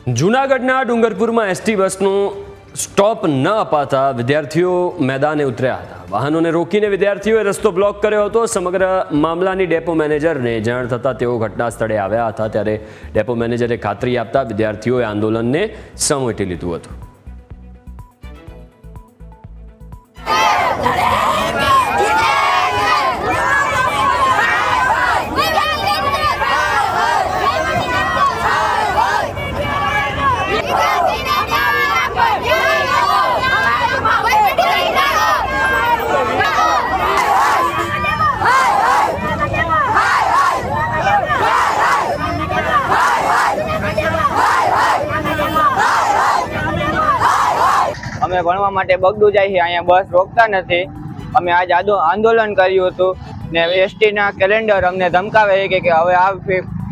જૂનાગઢના ડુંગરપુરમાં એસટી બસનું સ્ટોપ ન અપાતા વિદ્યાર્થીઓ મેદાને ઉતર્યા હતા। વાહનોને રોકીને વિદ્યાર્થીઓએ રસ્તો બ્લોક કર્યો હતો। સમગ્ર મામલાની ડેપો મેનેજરને જાણ થતાં તેઓ ઘટના સ્થળે આવ્યા હતા, ત્યારે ડેપો મેનેજરે ખાતરી આપતા વિદ્યાર્થીઓએ આંદોલનને સમેટી લીધું હતું। અમે ભણવા માટે બગડું જાય છે, અહીંયા બસ રોકતા નથી। અમે આજ આંદોલન કર્યું હતું ને એસટી ના કેલેન્ડર અમને ધમકાવે કે હવે આ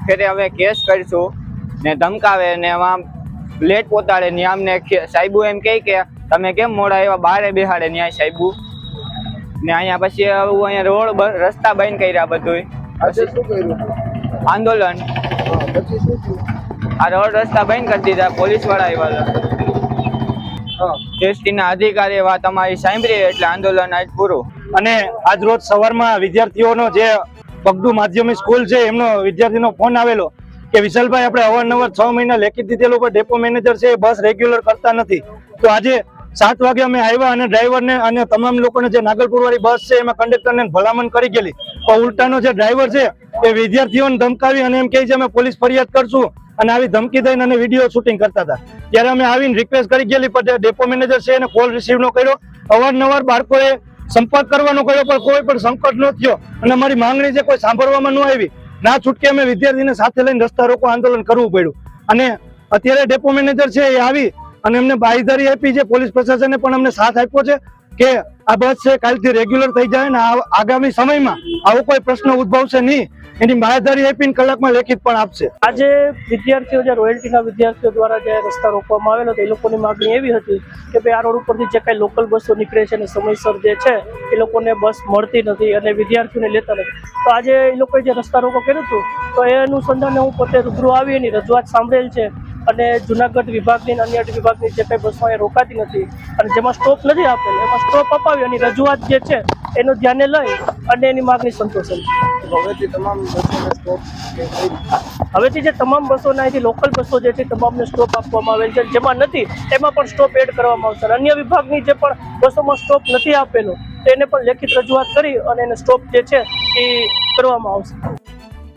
ફેરે અમે કેસ કરીશું ને ધમકાવે ને એમાં લેટ પોતાડે ને અમને સાહેબુ એમ કહે કે તમે કેમ મોડા એવા બારે બેહાડે ન્યાય સાહેબુ ને અહીંયા પછી અહીંયા રોડ રસ્તા બંધ કર્યા બધું આંદોલન આ રોડ રસ્તા બંધ કરી દીધા। પોલીસ વાળા આવ્યા એસટીના અધિકારી વાત અમારી સાંભળી એટલે આંદોલન આજ પૂરું। અને આજ રોજ સવારમાં વિદ્યાર્થીઓનો જે પગડુ માધ્યમિક સ્કૂલ છે એમનો વિદ્યાર્થીનો ફોન આવેલો કે વિશાલભાઈ આપણે અવારનવાર 6 મહિના લેખિત દીધેલું, પણ ડેપો મેનેજર છે એ બસ રેગ્યુલર કરતા નથી। તો આજે 7 વાગે અમે આવ્યા અને ડ્રાઈવરને અને તમામ લોકોને જે નાગલપુર વાળી બસ છે એમાં કંડક્ટરને ભલામણ કરી ગયેલી, પણ ઉલટાનો જે ડ્રાઈવર છે એ વિદ્યાર્થીઓને ધમકાવી અને એમ કહે છે અમે પોલીસ ફરિયાદ કરશું અને આવી ધમકી દઈને અને વિડીયો શૂટિંગ કરતા હતા। ત્યારે અમે આવીને રિક્વેસ્ટ કરી ગયેલી, પણ ડેપો મેનેજર છે એને કોલ રિસીવ ન કર્યો। અવારનવાર બાળકોએ સંપર્ક કરવાનો કર્યો પણ કોઈ પણ સંકટ ન થયો અને અમારી માંગણી છે કોઈ સાંભળવામાં ન આવી। ના છૂટકે અમે વિદ્યાર્થીને સાથે લઈને રસ્તા રોકો આંદોલન કરવું પડ્યું। અને અત્યારે ડેપો મેનેજર છે એ આવી અને અમને બાંયધરી આપી છે, પોલીસ પ્રશાસને પણ અમને સાથ આપ્યો છે કે આ બસ છે કાલથી રેગ્યુલર થઈ જાય ને આગામી સમયમાં આવો કોઈ પ્રશ્ન ઉદ્ભવશે નહીં, એની બાંયધરી આપીને કલાકમાં લેખિત પણ આપશે। આજે વિદ્યાર્થીઓ જે રોયલ્ટીના વિદ્યાર્થીઓ દ્વારા જે રસ્તા રોકવામાં આવેલો હતો એ લોકોની માગણી એવી હતી કે ભાઈ આ રોડ ઉપરથી જે કાંઈ લોકલ બસો નીકળે છે અને સમયસર જે છે એ લોકોને બસ મળતી નથી અને વિદ્યાર્થીઓને લેતા નથી। તો આજે એ લોકોએ જે રસ્તા રોકો કર્યું હતું તો એ અનુસંધાને હું પોતે રૂબરૂ આવી એની રજૂઆત સાંભળેલ છે અને જુનાગઢ વિભાગની અન્ય વિભાગની જે કંઈ બસો એ રોકાતી નથી અને જેમાં સ્ટોપ નથી આપેલ એમાં સ્ટોપ અપાવી અને રજૂઆત જે છે એનું ધ્યાને લઈ અને એની માગણી સંતોષેલ। હવેથી જે તમામ બસોના અહીંથી લોકલ બસો જે છે તમામને સ્ટોપ આપવામાં આવેલ છે, જેમાં નથી એમાં પણ સ્ટોપ એડ કરવામાં આવશે। અન્ય વિભાગની જે પણ બસોમાં સ્ટોપ નથી આપેલો તો એને પણ લેખિત રજૂઆત કરી અને એને સ્ટોપ જે છે એ કરવામાં આવશે।